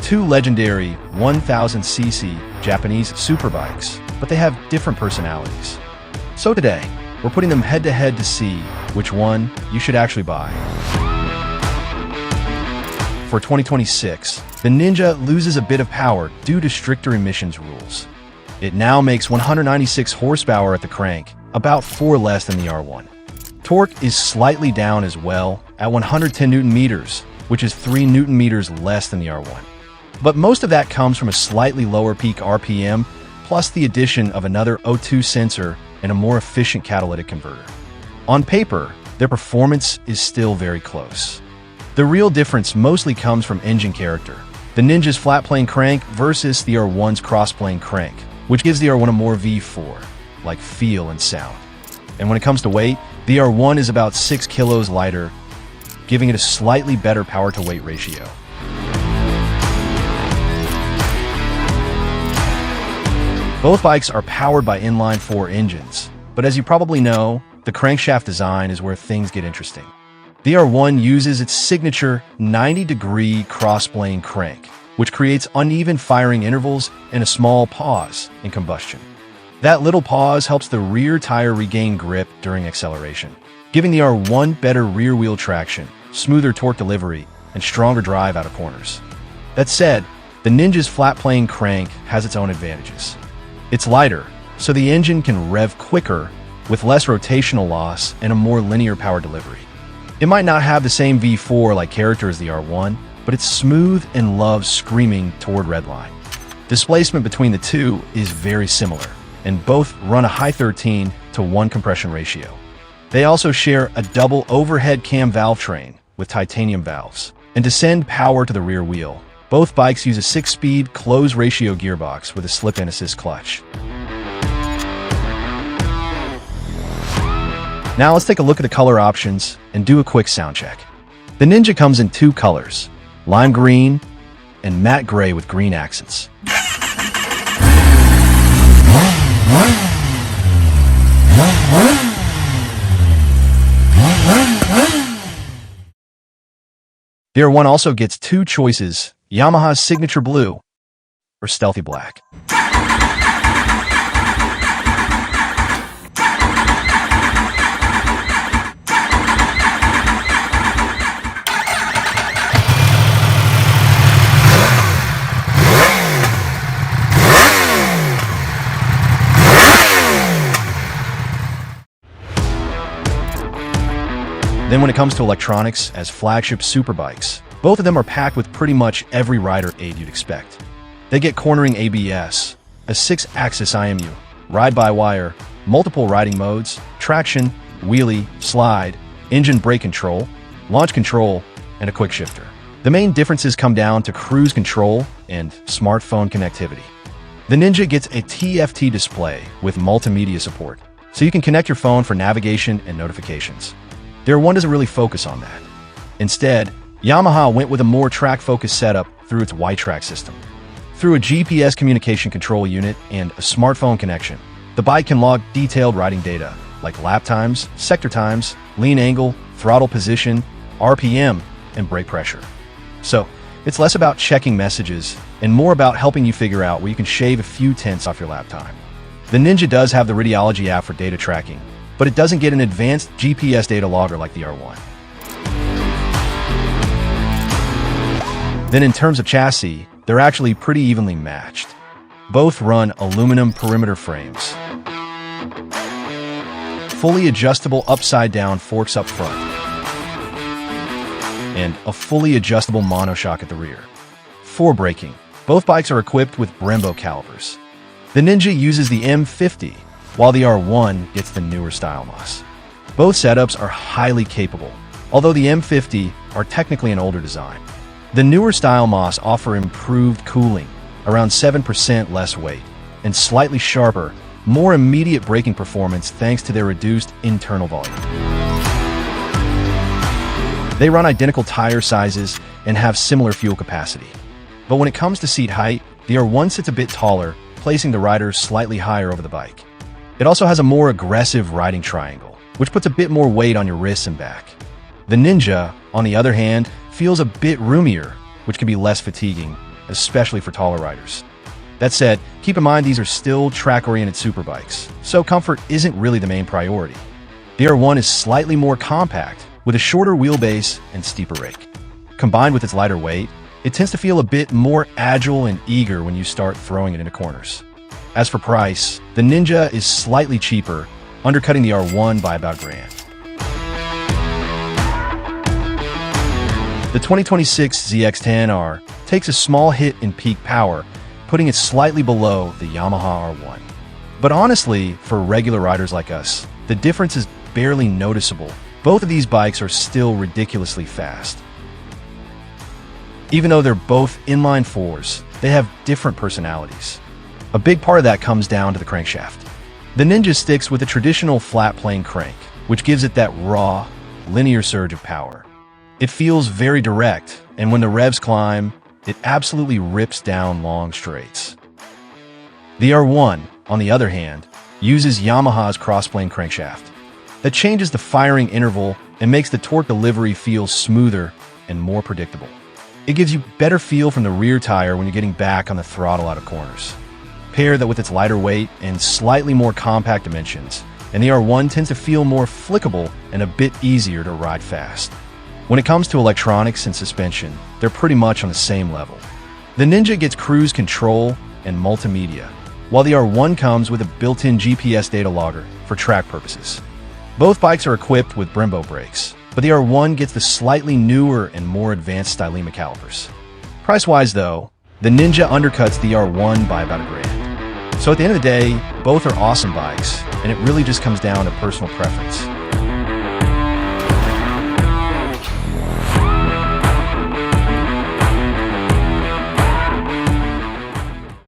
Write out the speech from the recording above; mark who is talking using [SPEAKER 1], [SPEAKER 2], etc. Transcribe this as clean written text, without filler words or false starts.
[SPEAKER 1] two legendary 1000cc Japanese superbikes, but they have different personalities. So today, we're putting them head-to-head to see which one you should actually buy. For 2026, the Ninja loses a bit of power due to stricter emissions rules. It now makes 196 horsepower at the crank, about 4 less than the R1. Torque is slightly down as well at 110 Newton meters, which is 3 Newton meters less than the R1. But most of that comes from a slightly lower peak RPM, plus the addition of another O2 sensor and a more efficient catalytic converter. On paper, their performance is still very close. The real difference mostly comes from engine character. The Ninja's flat plane crank versus the R1's crossplane crank, which gives the R1 a more V4, like feel and sound. And when it comes to weight, the R1 is about 6 kilos lighter, giving it a slightly better power-to-weight ratio. Both bikes are powered by inline-4 engines, but as you probably know, the crankshaft design is where things get interesting. The R1 uses its signature 90-degree crossplane crank, which creates uneven firing intervals and a small pause in combustion. That little pause helps the rear tire regain grip during acceleration, giving the R1 better rear-wheel traction, smoother torque delivery, and stronger drive out of corners. That said, the Ninja's flat plane crank has its own advantages. It's lighter, so the engine can rev quicker with less rotational loss and a more linear power delivery. It might not have the same V4 like character as the R1, but it's smooth and loves screaming toward redline. Displacement between the two is very similar, and both run a high 13:1 compression ratio. They also share a double overhead cam valve train with titanium valves. And to send power to the rear wheel, both bikes use a 6-speed close ratio gearbox with a slip-in assist clutch. Now let's take a look at the color options and do a quick sound check. The Ninja comes in 2 colors, lime green and matte gray with green accents. The R1 also gets 2 choices, Yamaha's signature blue or stealthy black. Then when it comes to electronics as flagship superbikes, both of them are packed with pretty much every rider aid you'd expect. They get cornering ABS, a 6-axis IMU, ride-by-wire, multiple riding modes, traction, wheelie, slide, engine brake control, launch control, and a quick shifter. The main differences come down to cruise control and smartphone connectivity. The Ninja gets a TFT display with multimedia support, so you can connect your phone for navigation and notifications. The R1 doesn't really focus on that. Instead, Yamaha went with a more track-focused setup through its Y-Track system. Through a GPS communication control unit and a smartphone connection, the bike can log detailed riding data like lap times, sector times, lean angle, throttle position, RPM, and brake pressure. So, it's less about checking messages and more about helping you figure out where you can shave a few tenths off your lap time. The Ninja does have the Radiology app for data tracking, but it doesn't get an advanced GPS data logger like the R1. Then in terms of chassis, they're actually pretty evenly matched. Both run aluminum perimeter frames, fully adjustable upside-down forks up front, and a fully adjustable monoshock at the rear. For braking, both bikes are equipped with Brembo calipers. The Ninja uses the M50, while the R1 gets the newer style moss. Both setups are highly capable, although the M50 are technically an older design. The newer style moss offer improved cooling, around 7% less weight, and slightly sharper, more immediate braking performance thanks to their reduced internal volume. They run identical tire sizes and have similar fuel capacity. But when it comes to seat height, the R1 sits a bit taller, placing the rider slightly higher over the bike. It also has a more aggressive riding triangle, which puts a bit more weight on your wrists and back. The Ninja, on the other hand, feels a bit roomier, which can be less fatiguing, especially for taller riders. That said, keep in mind these are still track-oriented superbikes, so comfort isn't really the main priority. The R1 is slightly more compact, with a shorter wheelbase and steeper rake. Combined with its lighter weight, it tends to feel a bit more agile and eager when you start throwing it into corners. As for price, the Ninja is slightly cheaper, undercutting the R1 by about $1,000. The 2026 ZX-10R takes a small hit in peak power, putting it slightly below the Yamaha R1. But honestly, for regular riders like us, the difference is barely noticeable. Both of these bikes are still ridiculously fast. Even though they're both inline fours, they have different personalities. A big part of that comes down to the crankshaft. The Ninja sticks with a traditional flat plane crank, which gives it that raw, linear surge of power. It feels very direct, and when the revs climb, it absolutely rips down long straights. The R1, on the other hand, uses Yamaha's Crossplane crankshaft. That changes the firing interval and makes the torque delivery feel smoother and more predictable. It gives you better feel from the rear tire when you're getting back on the throttle out of corners. Pair that with its lighter weight and slightly more compact dimensions, and the R1 tends to feel more flickable and a bit easier to ride fast. When it comes to electronics and suspension, they're pretty much on the same level. The Ninja gets cruise control and multimedia, while the R1 comes with a built-in GPS data logger for track purposes. Both bikes are equipped with Brembo brakes, but the R1 gets the slightly newer and more advanced Stylema calipers. Price-wise though, the Ninja undercuts the R1 by about $1,000. So at the end of the day, both are awesome bikes, and it really just comes down to personal preference.